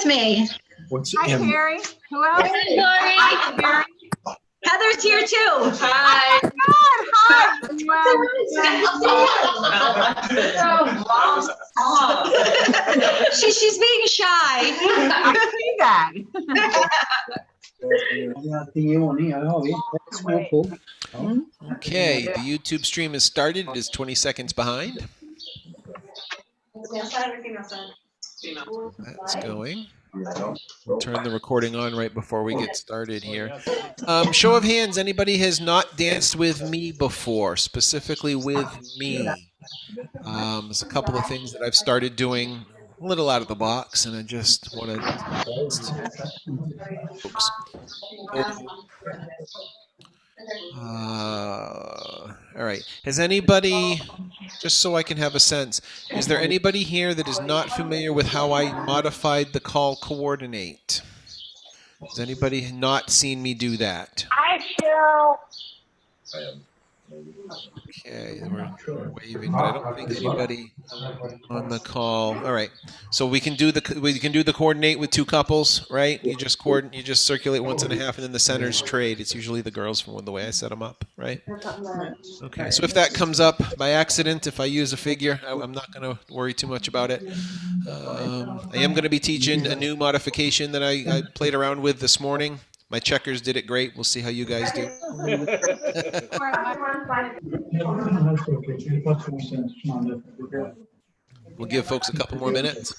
me. Hi, Carrie. Who else? Hi, Carrie. Heather's here too. Hi. Oh, God, hi. She's being shy. I see that. Okay, the YouTube stream has started. It is 20 seconds behind. That's going. We'll turn the recording on right before we get started here. Show of hands, anybody has not danced with me before, specifically with me? There's a couple of things that I've started doing a little out of the box, and I just want to folks. All right. Has anybody, just so I can have a sense, is there anybody here that is not familiar with how I modified the call coordinate? Has anybody not seen me do that? Hi, Cheryl. Okay, we're waving, but I don't think anybody on the call. All right, so we can do the coordinate with two couples, right? You just circulate once and a half, and then the centers trade. It's usually the girls from the way I set them up, right? Okay, so if that comes up by accident, if I use a figure, I'm not going to worry too much about it. I am going to be teaching a new modification that I played around with this morning. My checkers did it great. We'll see how you guys do. We'll give folks a couple more minutes.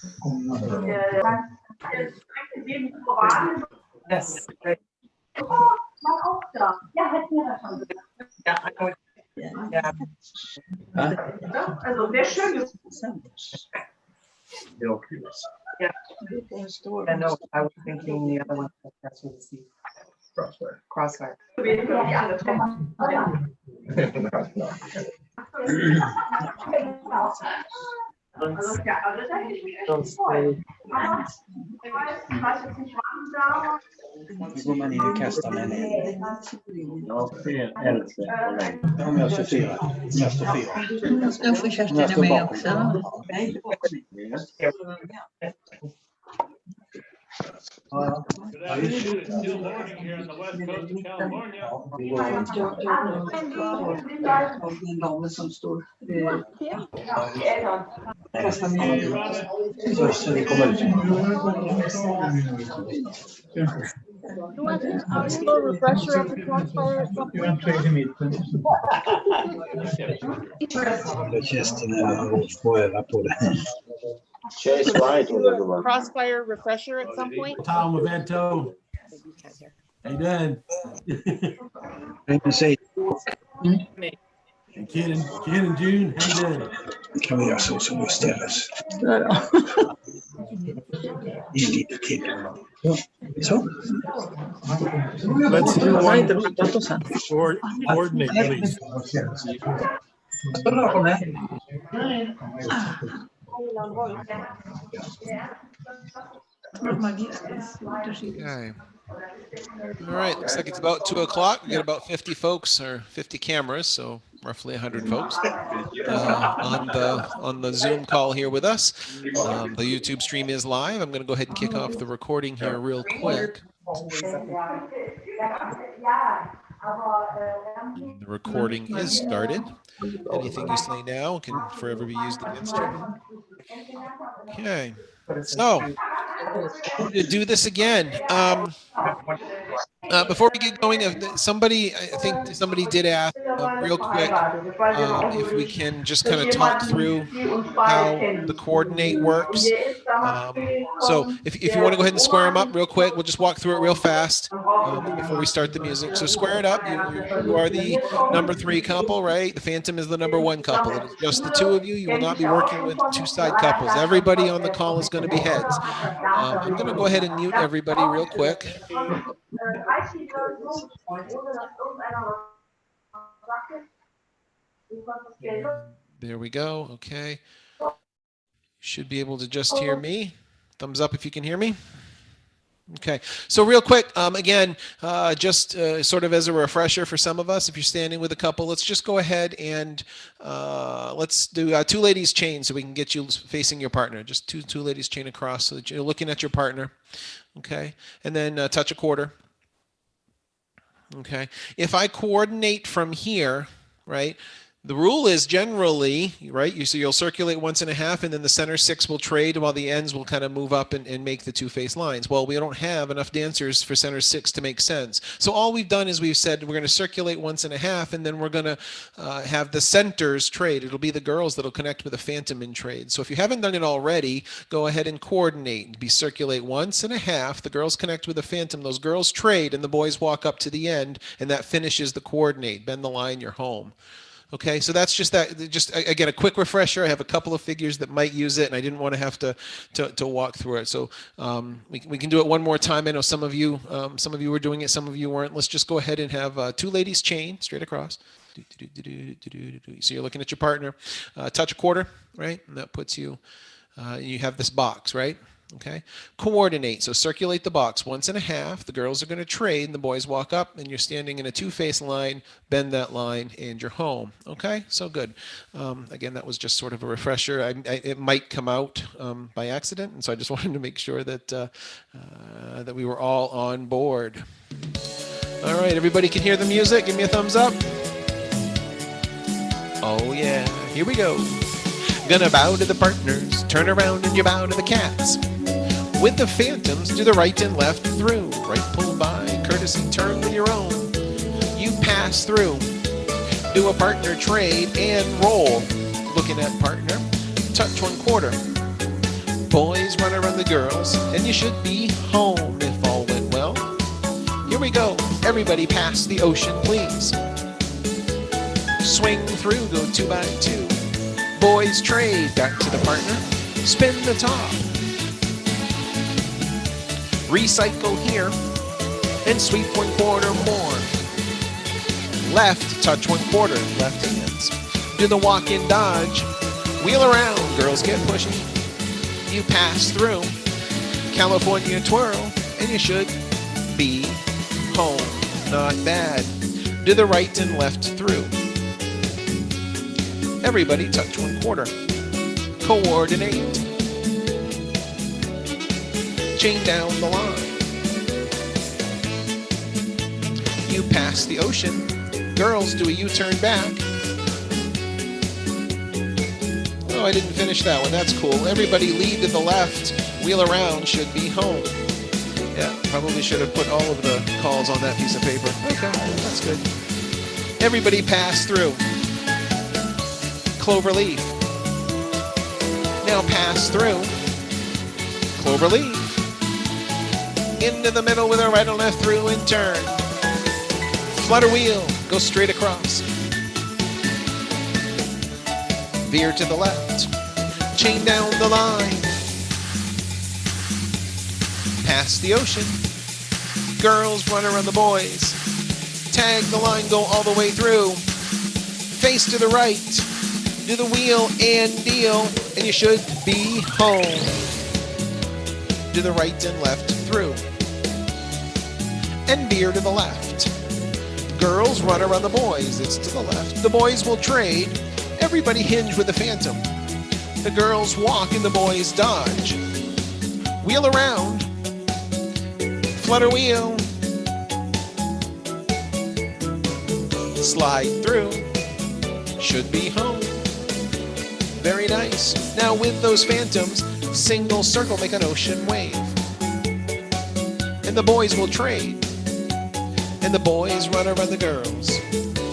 Yes. Yeah. I know. I was thinking the other one. Crossfire. Nu går man in och kastar med en eld. Om jag står fyra. Nu får Kerstin med också. Ja. Still morning here on the west coast of California. De som står kastar med eld. Så det kommer ut. Refresher of the crossfire. Kerstin får öva på det. Crossfire refresher at some point. Tom Evento. How you doing? Say, Ken and June, how you doing? kan vi göra så som vi ställer oss. Lite till. Så. Let's do one coordinate, please. Okay. All right, looks like it's about 2 o'clock. We got about 50 folks, or 50 cameras, so roughly 100 folks on the Zoom call here with us. The YouTube stream is live. I'm going to go ahead and kick off the recording here real quick. The recording is started. Anything you say now can forever be used against you. Okay, so to do this again. Before we get going, I think somebody did ask real quick if we can just kind of talk through how the coordinate works. So if you want to go ahead and square them up real quick, we'll just walk through it real fast before we start the music. So square it up. You are the number 3 couple, right? The Phantom is the number 1 couple. It is just the 2 of you. You will not be working with 2 side couples. Everybody on the call is going to be heads. I'm going to go ahead and mute everybody real quick. There we go. Okay. You should be able to just hear me. Thumbs up if you can hear me. Okay, so real quick, again, just sort of as a refresher for some of us, if you're standing with a couple, let's just go ahead and let's do two ladies chain so we can get you facing your partner. Just two ladies chain across so that you're looking at your partner. Okay, and then touch a quarter. Okay, if I coordinate from here, right? The rule is generally, right, so you'll circulate once and a half, and then the center six will trade while the ends will kind of move up and make the two-face lines. Well, we don't have enough dancers for center six to make sense. So all we've done is we've said we're going to circulate once and a half, and then we're going to have the centers trade. It'll be the girls that'll connect with the phantom in trade. So if you haven't done it already, go ahead and coordinate. Be circulate once and a half, the girls connect with the phantom, those girls trade, and the boys walk up to the end, and that finishes the coordinate. Bend the line, you're home. Okay, so that's just that. Just again, a quick refresher. I have a couple of figures that might use it, and I didn't want to have to walk through it. So we can do it one more time. I know some of you were doing it, some of you weren't. Let's just go ahead and have two ladies chain straight across. So you're looking at your partner. Touch a quarter, right? And that puts you. You have this box, right? Okay, coordinate. So circulate the box once and a half. The girls are going to trade, and the boys walk up, and you're standing in a two-face line. Bend that line, and you're home. Okay, so good. Again, that was just sort of a refresher. It might come out by accident, and so I just wanted to make sure that that we were all on board. All right, everybody can hear the music. Give me a thumbs up. Oh yeah, here we go. Gonna bow to the partners, turn around and you bow to the cats. With the phantoms, do the right and left through. Right pull by, courtesy turn with your own. You pass through, do a partner trade and roll. Looking at partner, touch one quarter. Boys run around the girls, and you should be home if all went well. Here we go, everybody pass the ocean please. Swing through, go 2 by 2. Boys trade, back to the partner, spin the top. Recycle here, and sweep 1 quarter more. Left, touch 1 quarter, left hands. Do the walk-in dodge, wheel around, girls get pushy. You pass through, California twirl, and you should be home. Not bad. Do the right and left through. Everybody touch 1 quarter. Coordinate. Chain down the line. You pass the ocean. Girls do a U-turn back. Oh, I didn't finish that one. That's cool. Everybody lead to the left. Wheel around, should be home. Yeah, probably should have put all of the calls on that piece of paper. Okay, that's good. Everybody pass through. Clover leaf. Now pass through. Clover leaf. Into the middle with a right and left through and turn. Flutter wheel. Go straight across. Veer to the left. Chain down the line. Pass the ocean. Girls run around the boys. Tag the line, go all the way through. Face to the right. Do the wheel and deal, and you should be home. Do the right and left through. And veer to the left. Girls run around the boys, it's to the left. The boys will trade. Everybody hinge with the phantom. The girls walk and the boys dodge. Wheel around. Flutter wheel. Slide through. Should be home. Very nice. Now with those phantoms, single circle, make an ocean wave. And the boys will trade. And the boys run around the girls.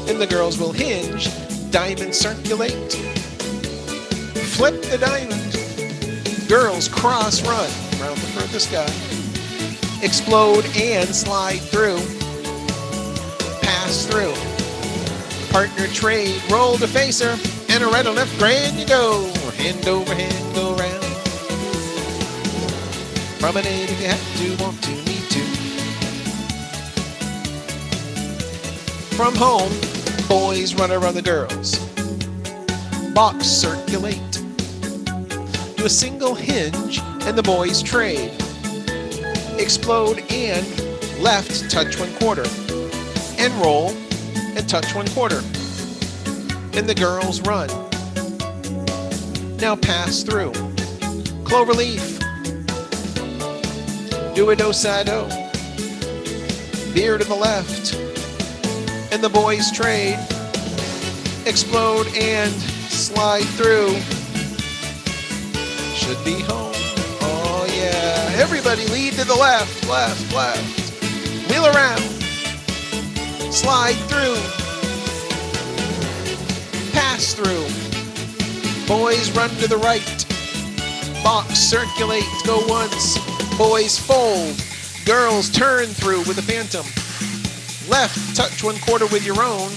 And the girls will hinge, diamond circulate. Flip the diamond. Girls cross run around the furthest guy. Explode and slide through. Pass through. Partner trade, roll to facer. And a right or left, grand you go. Hand over hand, go round. Promenade if you have to, want to, need to. From home, boys run around the girls. Box circulate. Do a single hinge, and the boys trade. explode and left, touch 1/4, and roll and touch 1/4. And the girls run. Now pass through. Cloverleaf. Do a do-side-o. Veer to the left. And the boys trade. Explode and slide through. Should be home. Oh yeah. Everybody lead to the left, left, left. Wheel around. Slide through. Pass through. Boys run to the right. Box circulate, go once. Boys fold. Girls turn through with the phantom. Left, touch 1/4 with your own.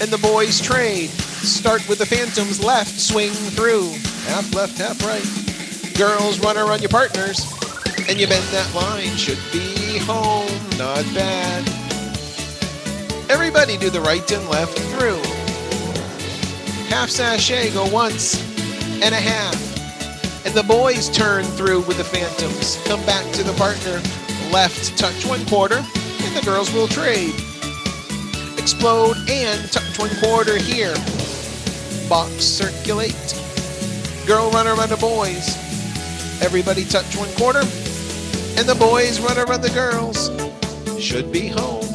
And the boys trade. Start with the phantoms, left, swing through. Half left, half right. Girls run around your partners. And you bend that line, should be home, not bad. Everybody do the right and left through. Half sachet, go once and a half. And the boys turn through with the phantoms. Come back to the partner. Left, touch 1/4, and the girls will trade. Explode and touch 1/4 here. Box circulate. Girl run around the boys. Everybody touch 1/4, and the boys run around the girls. Should be home.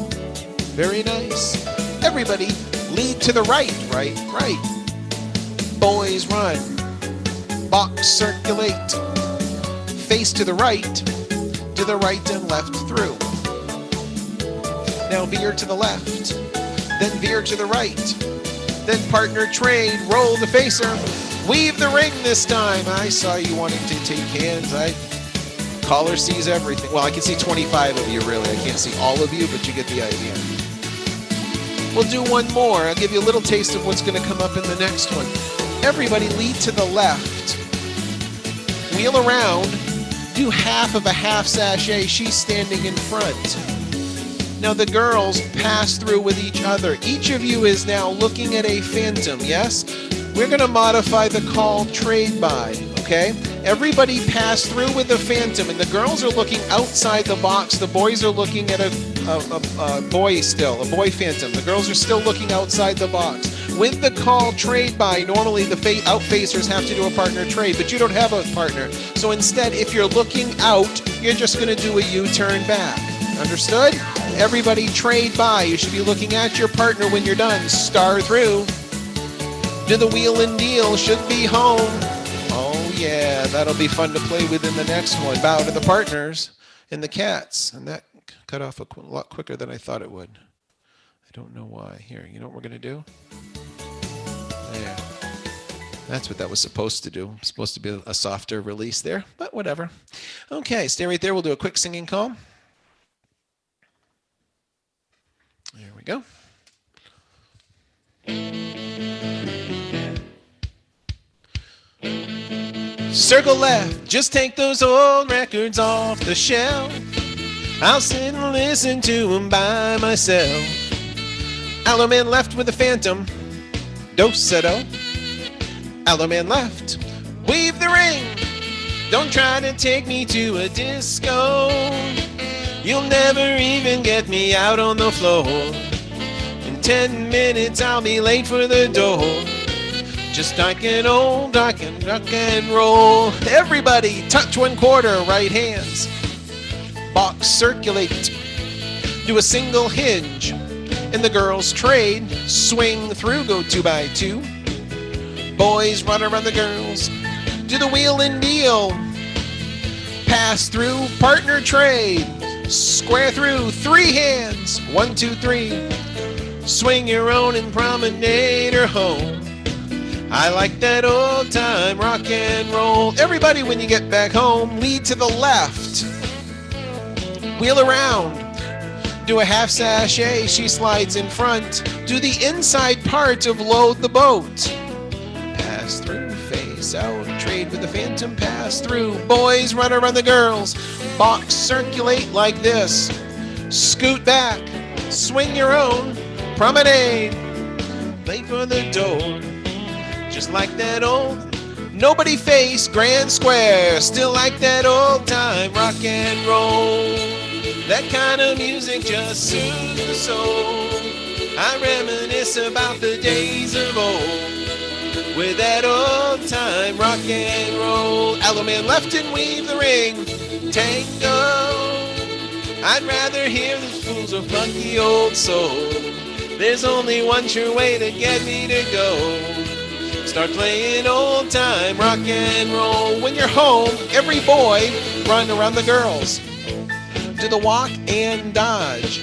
Very nice. Everybody lead to the right, right, right. Boys run. Box circulate. Face to the right and left through. Now veer to the left, then veer to the right, then partner trade, roll the facer, weave the ring this time. I saw you wanting to take hands. Caller sees everything. Well, I can see 25 of you really. I can't see all of you, but you get the idea. We'll do one more. I'll give you a little taste of what's going to come up in the next one. Everybody lead to the left. Wheel around. Do half of a half sachet. She's standing in front. Now the girls pass through with each other. Each of you is now looking at a phantom, yes? We're going to modify the call trade by, okay? Everybody pass through with the phantom, and the girls are looking outside the box. The boys are looking at a boy still, a boy phantom. The girls are still looking outside the box. With the call trade by, normally the outfacers have to do a partner trade, but you don't have a partner. So instead, if you're looking out, you're just going to do a U-turn back. Understood? Everybody trade by. You should be looking at your partner when you're done. Star through. Do the wheel and deal. Should be home. Oh yeah, that'll be fun to play with in the next one. Bow to the partners and the cats. And that cut off a lot quicker than I thought it would. I don't know why. Here, you know what we're going to do? There. That's what that was supposed to do. It's supposed to be a softer release there, but whatever. Okay, stay right there. We'll do a quick singing call. There we go. Circle left, just take those old records off the shelf. I'll sit and listen to them by myself. Alloman left with the phantom. Do-sa-do. Alloman left. Weave the ring. Don't try to take me to a disco. You'll never even get me out on the floor. In 10 minutes I'll be late for the door. Just dark and old, dark and roll. Everybody touch 1/4, right hands. Box circulate. Do a single hinge. And the girls trade. Swing through, go 2 by 2. Boys run around the girls. Do the wheel and deal. Pass through, partner trade. Square through, 3 hands. 1, 2, 3. Swing your own and promenade her home. I like that old time rock and roll. Everybody, when you get back home, lead to the left. Wheel around. Do a half sachet, she slides in front. Do the inside part of load the boat. Pass through, face out, trade with the phantom, pass through. Boys run around the girls. Box circulate like this. Scoot back, swing your own, promenade. Late for the door. Just like that old, nobody face, grand square, still like that old time rock and roll. kind of music just soothes the soul. I reminisce about the days of old with that old time rock and roll. Aloe Man left and weave the ring tango. I'd rather hear the fools of funky old soul. There's only one sure way to get me to go. Start playing old time rock and roll. When you're home, every boy run around the girls. Do the walk and dodge.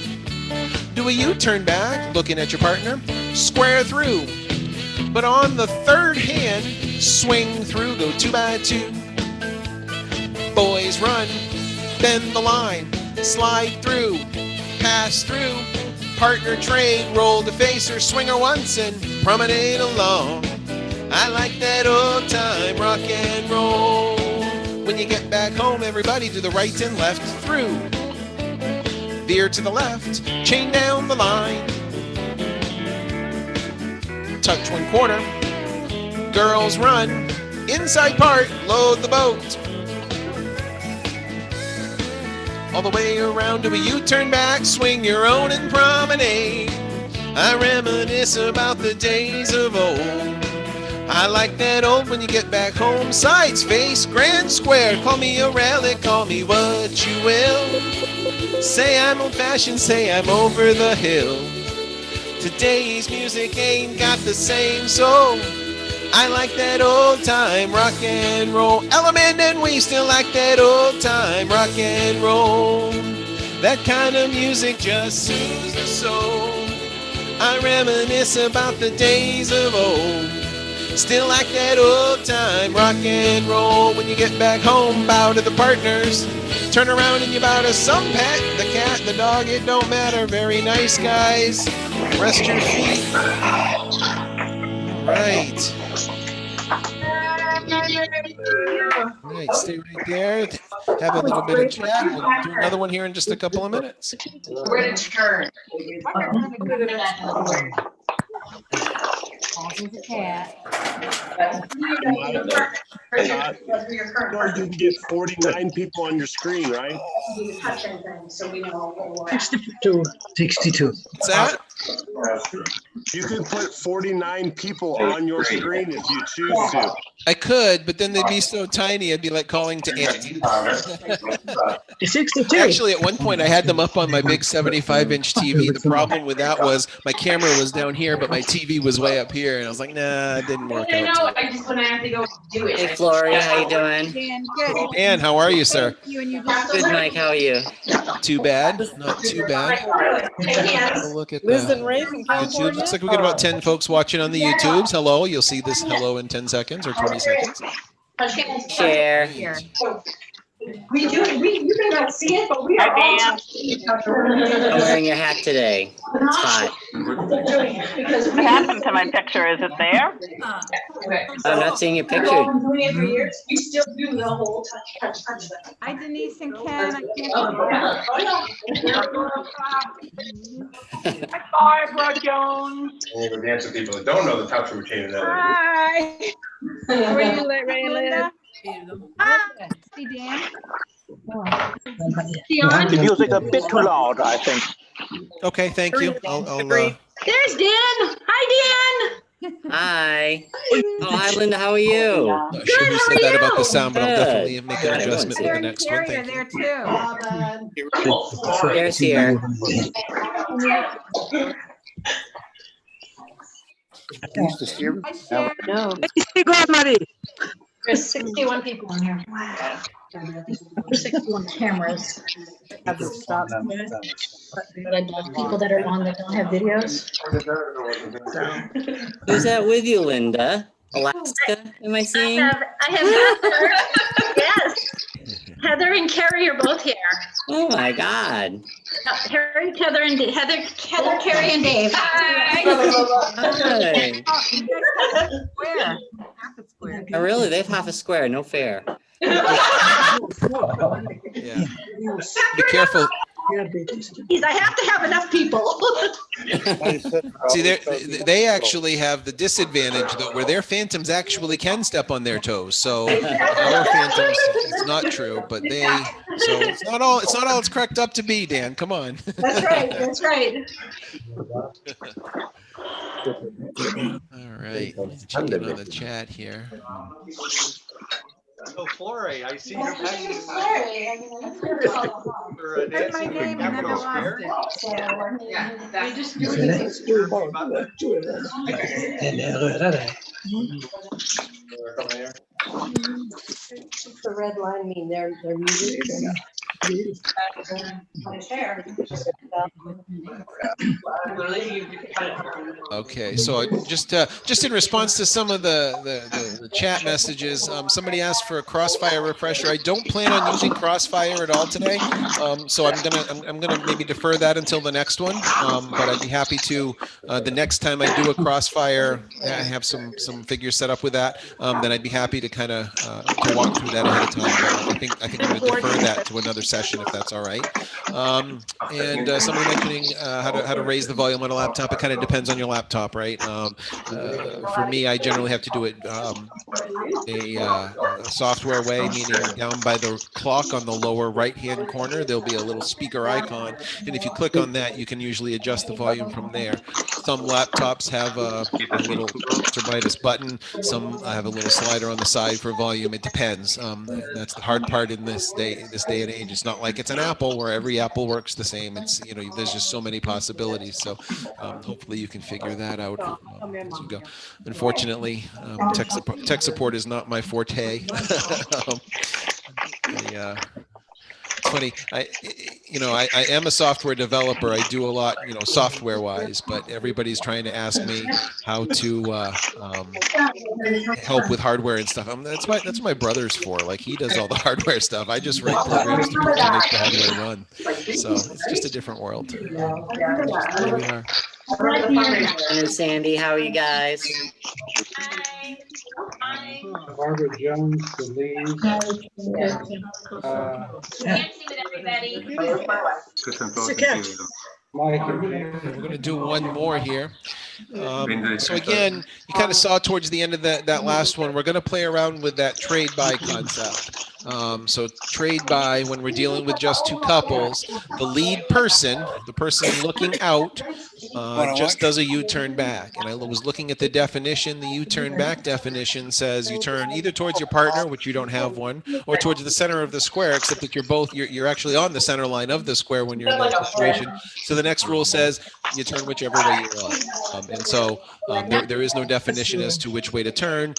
Do a U-turn back, looking at your partner. Square through. But on the third hand, swing through, go 2 by 2. Boys run, bend the line, slide through, pass through, partner trade, roll to facer, swinger once and promenade along. I like that old time rock and roll. When you get back home, everybody do the right and left through. Veer to the left, chain down the line. Touch 1/4. Girls run, inside part, load the boat. All the way around, do a U-turn back, swing your own and promenade. I reminisce about the days of old. I like that old when you get back home. Sides, face, grand square. Call me a relic, call me what you will. Say I'm old-fashioned, say I'm over the hill. Today's music ain't got the same soul. I like that old time rock and roll. Aloe Man and we still like that old time rock and roll. That kind of music just soothes the soul. I reminisce about the days of old. Still like that old time rock and roll. When you get back home, bow to the partners. Turn around and you bow to some pet. The cat, the dog, it don't matter. Very nice, guys. Rest your feet. Right. Right, stay right there. Have a little bit of chat. We'll do another one here in just a couple of minutes. Where to turn? Or you can get 49 people on your screen, right? 62. 62. What's that? You can put 49 people on your screen if you choose to. I could, but then they'd be so tiny, I'd be like calling to ants. 62. Actually, at one point, I had them up on my big 75-inch TV. The problem with that was my camera was down here, but my TV was way up here, and I was like, nah, it didn't work out. I just want to have to go do it. Hey, Floria, how you doing? Good. Dan, how are you, sir? Good, Mike. How are you? Too bad. Not too bad. Have a look at that. YouTube. Looks like we got about 10 folks watching on the YouTubes. Hello. You'll see this hello in 10 seconds or 20 seconds. Share. We do, you may not see it, but we are all touching. I'm wearing your hat today. It's hot. What happened to my picture? Is it there? I'm not seeing your picture. Doing it for years, we still do the whole touch thing. Hi, Denise and Ken. Hi, Barbara Jones. And you go dance with people that don't know the touch routine. Hi. How are you, Rayla? Hi. See Dan? The music a bit too loud, I think. Okay, thank you. There's Dan. Hi, Dan. Hi. Oh, hi, Linda. How are you? Not sure who said that about the sound, but I'll definitely make an adjustment Good. for the next one. Thank you. There too. There's here. No. There's 61 people in here. Wow. 61 cameras. But people that are on that don't have videos. Who's that with you, Linda? Alaska, am I seeing? I have Heather. Yes. Heather and Carrie are both here. Oh my God. Harry, Heather, and Dave. Heather, Carrie, and Dave. Hi. Hi. Where? Oh, really? They have half a square. No fair. Yeah. Be careful. I have to have enough people. See, they actually have the disadvantage though, where their phantoms actually can step on their toes. So our phantoms, it's not true, but they So it's not all it's cracked up to be, Dan. Come on. That's right. That's right. All right. Checking on the chat here. So Flore, I see your Here's my name and never lost it. just Den är röda där. The red line mean they're music. Okay, so just in response to some of the chat messages, somebody asked for a Crossfire refresher. I don't plan on using Crossfire at all today, so I'm gonna maybe defer that until the next one. But I'd be happy to the next time I do a Crossfire, I have some figures set up with that. Then I'd be happy to kind of to walk through that ahead of time. But I think I'm gonna defer that to another session if that's all right. And somebody mentioning how to raise the volume on a laptop. It kind of depends on your laptop, right? For me, I generally have to do it a software way, meaning down by the clock on the lower right-hand corner, there'll be a little speaker icon. And if you click on that, you can usually adjust the volume from there. Some laptops have a little Termitus button. Some have a little slider on the side for volume. It depends. That's the hard part in this day and age. It's not like it's an Apple where every Apple works the same. It's, there's just so many possibilities. So hopefully you can figure that out as you go. Unfortunately, tech support is not my forte. It's funny. I am a software developer. I do a lot, software wise, but everybody's trying to ask me how to help with hardware and stuff. That's what my brother's for. Like, he does all the hardware stuff. I just write programs to make the hardware run. So it's just a different world. Here we are. And Sandy, how are you guys? Hi. Barbara Jones, the lead. Dancing with everybody. Mike. We're going to do one more here. So again, you kind of saw towards the end of that last one, we're going to play around with that trade buy concept. So trade buy, when we're dealing with just two couples, the lead person, the person looking out, just does a U-turn back. And I was looking at the definition. The U-turn back definition says you turn either towards your partner, which you don't have one, or towards the center of the square, except that you're actually on the center line of the square when you're in that situation. So the next rule says you turn whichever way you want. And so there is no definition as to which way to turn.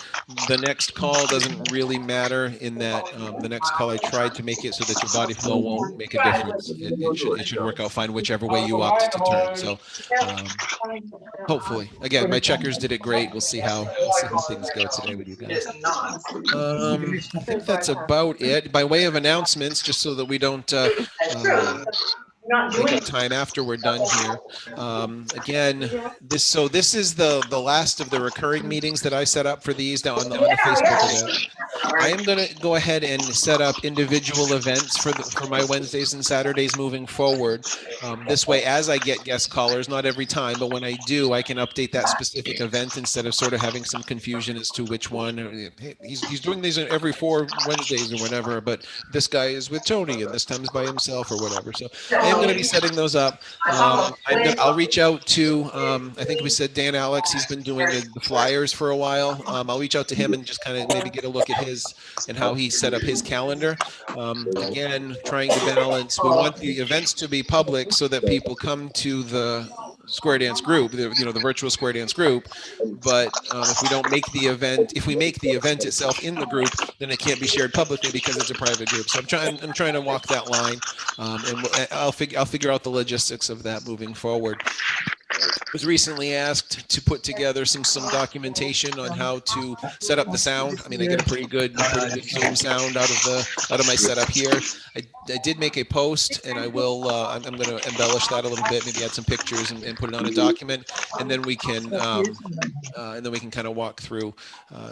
The next call doesn't really matter in that the next call I tried to make it so that your body flow won't make a difference. It should work out fine whichever way you opt to turn. So hopefully, again, my checkers did it great. We'll see how things go today with you guys. I think that's about it. By way of announcements, just so that we don't take up time after we're done here. Again, this is the last of the recurring meetings that I set up for these down on the Facebook event. I am going to go ahead and set up individual events for my Wednesdays and Saturdays moving forward. This way, as I get guest callers, not every time, but when I do, I can update that specific event instead of sort of having some confusion as to which one. Hey, he's doing these every 4 Wednesdays or whatever, but this guy is with Tony and this time is by himself or whatever. So I am going to be setting those up. I'll reach out to, I think we said Dan Alex, he's been doing the flyers for a while. I'll reach out to him and just kind of maybe get a look at his and how he set up his calendar. Again, trying to balance, we want the events to be public so that people come to the Square Dance group, the virtual Square Dance group. But if we don't make the event, if we make the event itself in the group, then it can't be shared publicly because it's a private group. So I'm trying to walk that line, and I'll figure out the logistics of that moving forward. Was recently asked to put together some documentation on how to set up the sound. I mean, I get a pretty good Zoom sound out of my setup here. I did make a post, and I will. I'm going to embellish that a little bit, maybe add some pictures and put it on a document, and then we can kind of walk through,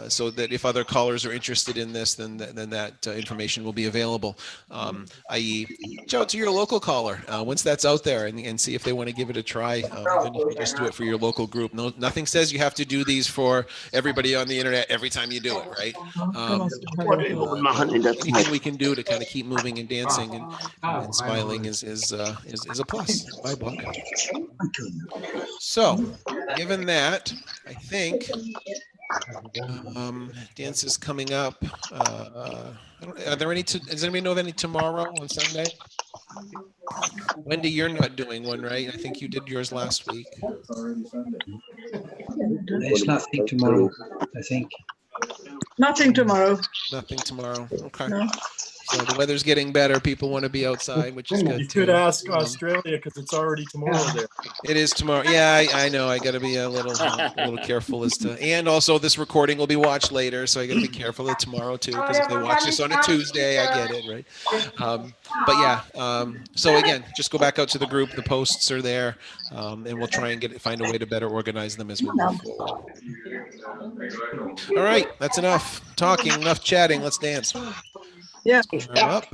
so that if other callers are interested in this, then that information will be available. I.e., reach out to your local caller once that's out there and see if they want to give it a try. Even if you just just do it for your local group. No, nothing says you have to do these for everybody on the internet every time you do it, right? Anything we can do to kind of keep moving and dancing and smiling is a plus in my book. So, given that, I think dance is coming up. Are there any? Does anybody know of any tomorrow on Sunday? Wendy, you're not doing one, right? I think you did yours last week. There's nothing tomorrow, I think. Nothing tomorrow. Nothing tomorrow. Okay. No. So the weather's getting better. People want to be outside, which is good. You could ask Australia because it's already tomorrow there. It is tomorrow. Yeah, I know. I got to be a little careful as to, and also this recording will be watched later, so I got to be careful of tomorrow too. Because if they watch this on a Tuesday, I get it, right? But yeah. So again, just go back out to the group. The posts are there, and we'll try and find a way to better organize them as we move forward. All right, that's enough talking, enough chatting. Let's dance. Yeah. Up.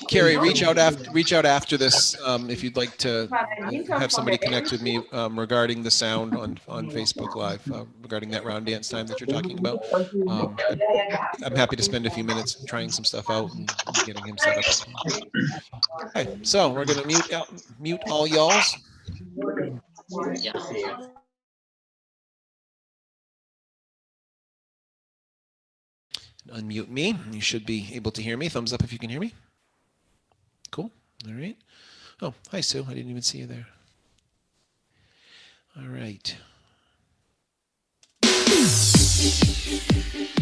Carrie, reach out after this if you'd like to have somebody connect with me regarding the sound on Facebook Live regarding that round dance time that you're talking about. I'm happy to spend a few minutes trying some stuff out and getting him set up. Okay, so we're gonna mute all y'alls. Unmute me. You should be able to hear me. Thumbs up if you can hear me. Cool. All right. Oh, hi, Sue. I didn't even see you there. All right.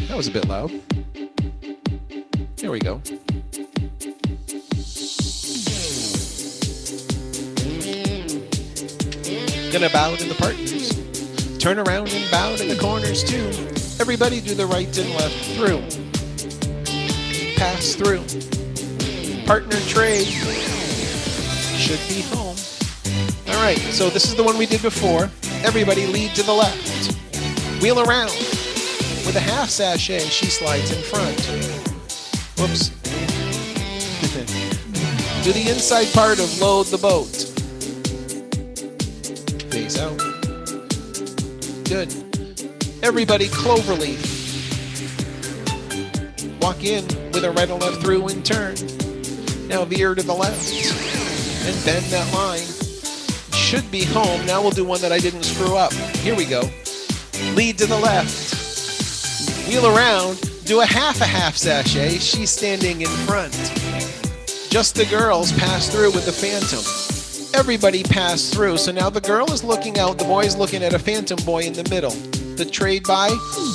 That was a bit loud. There we go. Gonna bow to the partners. Turn around and bow to the corners too. Everybody do the right and left through. Pass through. Partner trade. Should be home. All right, so this is the one we did before. Everybody lead to the left. Wheel around. With a half sachet, she slides in front. Whoops. Do the inside part of load the boat. Face out. Good. Everybody cloverleaf. Walk in with a right and left through and turn. Now veer to the left and bend that line. Should be home. Now we'll do one that I didn't screw up. Here we go. Lead to the left. Wheel around. Do a half sachet. She's standing in front. Just the girls pass through with the phantom. Everybody pass through. So now the girl is looking out. The boy is looking at a phantom boy in the middle. The trade by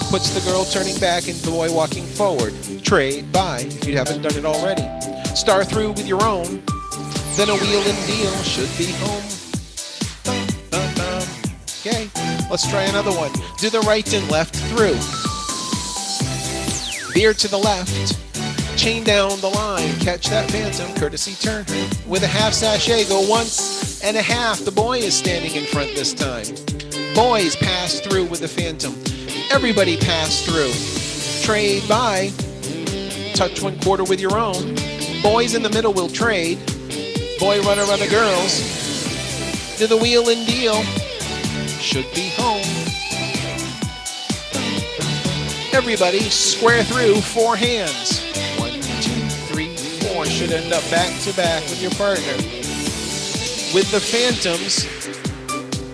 puts the girl turning back and the boy walking forward. Trade by, if you haven't done it already. Star through with your own. Then a wheel and deal. Should be home. Dum, dum, dum. Okay, let's try another one. Do the right and left through. Veer to the left. Chain down the line. Catch that phantom. Courtesy turn. With a half sachet, go once and a half. The boy is standing in front this time. Boys pass through with the phantom. Everybody pass through. Trade by. Touch 1/4 with your own. Boys in the middle will trade. Boy run around the girls. Do the wheel and deal. Should be home. Everybody square through 4 hands. 1, 2, 3, 4. Should end up back to back with your partner. With the phantoms,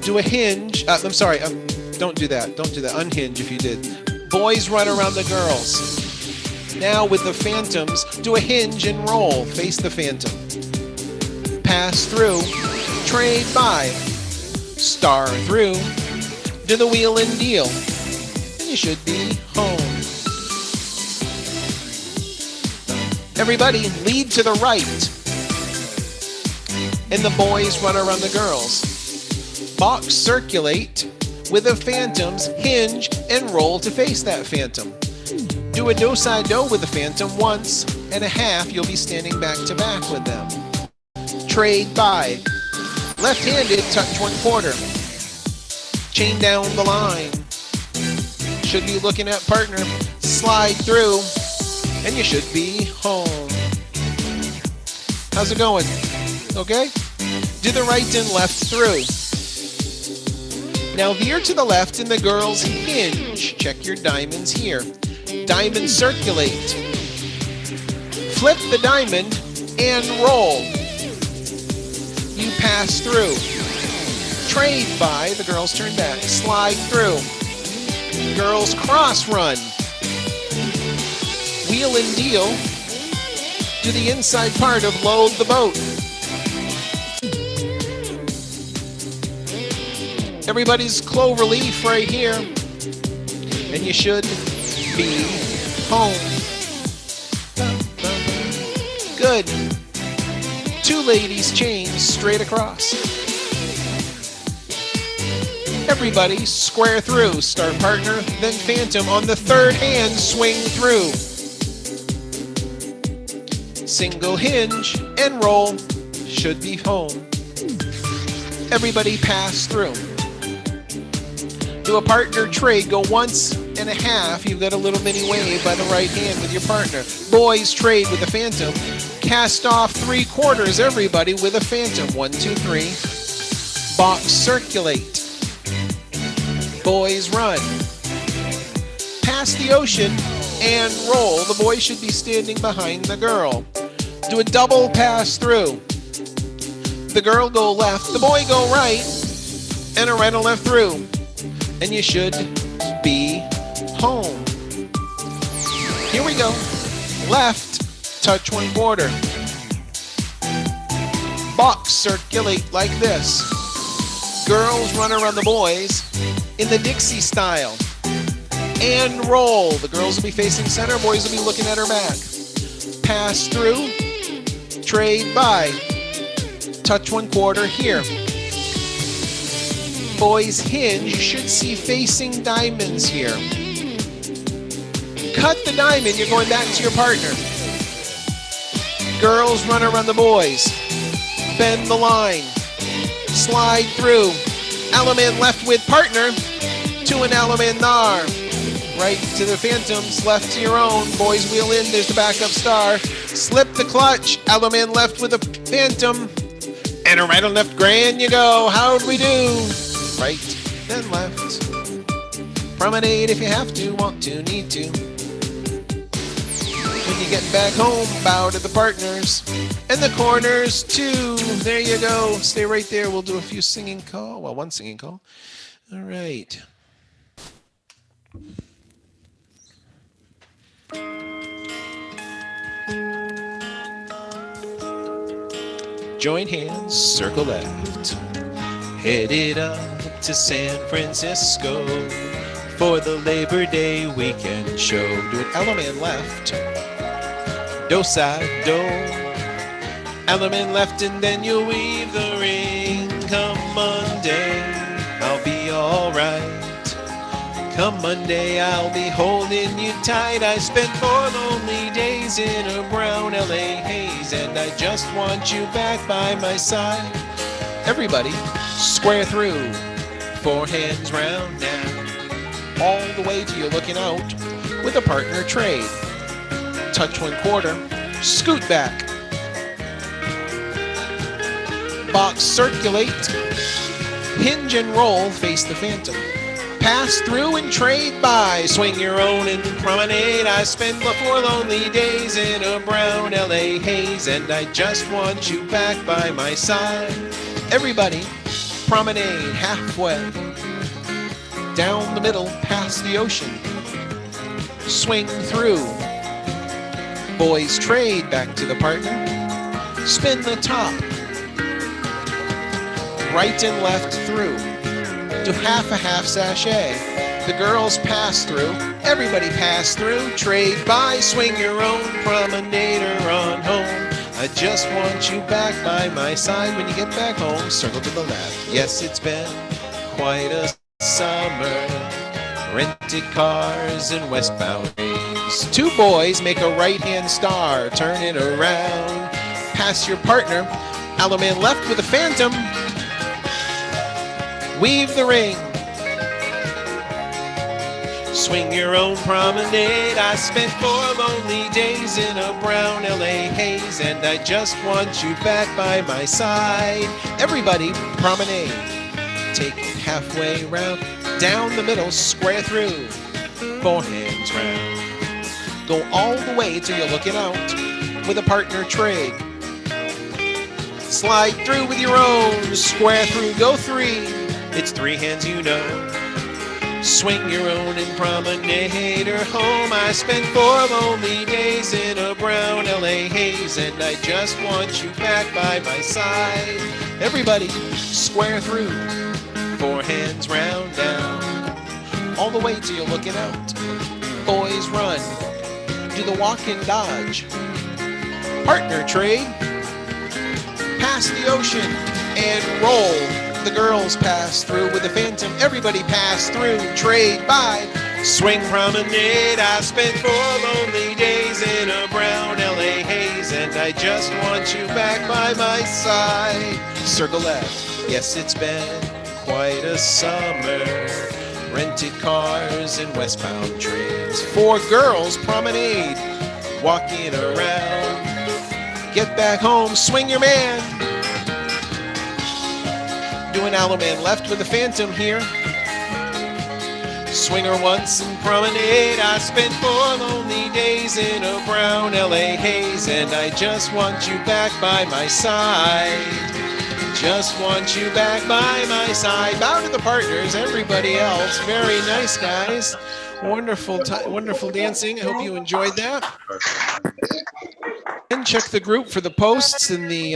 do a hinge. I'm sorry. Don't do that. Don't do that. Unhinge if you did. Boys run around the girls. Now with the phantoms, do a hinge and roll. Face the phantom. Pass through. Trade by. Star through. Do the wheel and deal. And you should be home. Everybody lead to the right. and the boys run around the girls. Box circulate with the phantoms, hinge, and roll to face that phantom. Do a do-side-do with the phantom once and a half, you'll be standing back to back with them. Trade by. Left-handed, touch 1/4. Chain down the line. Should be looking at partner. Slide through, and you should be home. How's it going? Okay? Do the right and left through. Now veer to the left and the girls hinge. Check your diamonds here. Diamond circulate. Flip the diamond and roll. You pass through. Trade by, the girls turn back. Slide through. Girls cross run. Wheel and deal. Do the inside part of load the boat. Everybody's clover leaf right here. And you should be home. Good. 2 ladies chains straight across. Everybody square through. Start partner, then phantom. On the third hand, swing through. Single hinge and roll. Should be home. Everybody pass through. Do a partner trade. Go once and a half. You've got a little mini wave by the right hand with your partner. Boys trade with the phantom. Cast off 3/4. Everybody with a phantom. 1, 2, 3. Box circulate. Boys run. Pass the ocean and roll. The boy should be standing behind the girl. Do a double pass through. The girl go left, the boy go right, and a right and left through. And you should be home. Here we go. Left, touch 1/4. Box circulate like this. Girls run around the boys in the Dixie style. And roll. The girls will be facing center, boys will be looking at her back. Pass through. Trade by. Touch 1/4 here. Boys hinge. You should see facing diamonds here. Cut the diamond. You're going back to your partner. Girls run around the boys. Bend the line. Slide through. Element left with partner to an element nar. Right to the phantoms, left to your own. Boys wheel in, there's the backup star. Slip the clutch, element left with a phantom. And a right and left, grand you go. How'd we do? Right, then left. Promenade if you have to, want to, need to. When you get back home, bow to the partners. And the corners too. There you go. Stay right there. We'll do a few singing call. Well, one singing call. All right. Join hands, circle left. Headed up to San Francisco for the Labor Day weekend show. Do an element left. Do side, do. Element left and then you'll weave the ring. Come Monday, I'll be alright. Come Monday, I'll be holding you tight. I spent 4 lonely days in a brown LA haze, and I just want you back by my side. Everybody, square through. 4 hands round now. All the way till you're looking out with a partner trade. Touch 1/4. Scoot back. Box circulate. Hinge and roll, face the phantom. Pass through and trade by. Swing your own and promenade. I spent 4 lonely days in a brown LA haze, and I just want you back by my side. Everybody, promenade halfway. Down the middle, past the ocean. Swing through. Boys trade back to the partner. Spin the top. Right and left through. Do half a half sachet. The girls pass through. Everybody pass through. Trade by. Swing your own promenader on home. I I just want you back by my side. When you get back home, circle to the left. Yes, it's been quite a summer. Rented cars and westbound ways. Two boys make a right-hand star. Turn it around. Pass your partner. Allo man left with a phantom. Weave the ring. Swing your own promenade. I spent 4 lonely days in a brown LA haze, and I just want you back by my side. Everybody promenade. Take it halfway round, down the middle, square through. 4 hands round. Go all the way till you're looking out with a partner trade. Slide through with your own, square through, go 3. It's 3 hands, you know. Swing your own and promenade her home. I spent 4 lonely days in a brown LA haze, and I just want you back by my side. Everybody, square through, 4 hands round down, all the way till you're looking out. Boys run, do the walk and dodge. Partner trade, pass the ocean and roll. The girls pass through with the phantom. Everybody pass through, trade by. Swing promenade. I spent 4 lonely days in a brown LA haze, and I just want you back by my side. Circle left. Yes, it's been quite a summer. Rented cars and westbound trains. 4 girls promenade, walking around. Get back home, swing your man. Doing Allo man left with the phantom here. Swing her once and promenade. I spent 4 lonely days in a brown LA haze, and I just want you back by my side. Just want you back by my side. Bow to the partners, everybody else. Very nice, guys. Wonderful, wonderful dancing. I hope you enjoyed that. And check the group for the posts and the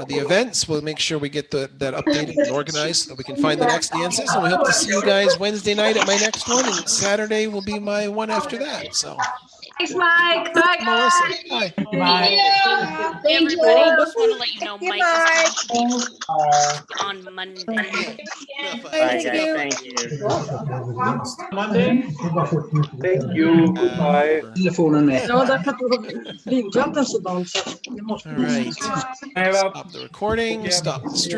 events. We'll make sure we get that updated and organized so that we can find the next dances. And we hope to see you guys Wednesday night at my next one, and Saturday will be my one after that. So. Thanks, Mike. Bye, Melissa, guys. hi. Thank you. Everybody, just want to let you know Mike is on Monday. Bye, guys. Thank you. Monday? Thank you. Goodbye. Telefonen är. Ja, därför att du har vinklat den sådant så det måste All right. Stop the recording. Stop the stream.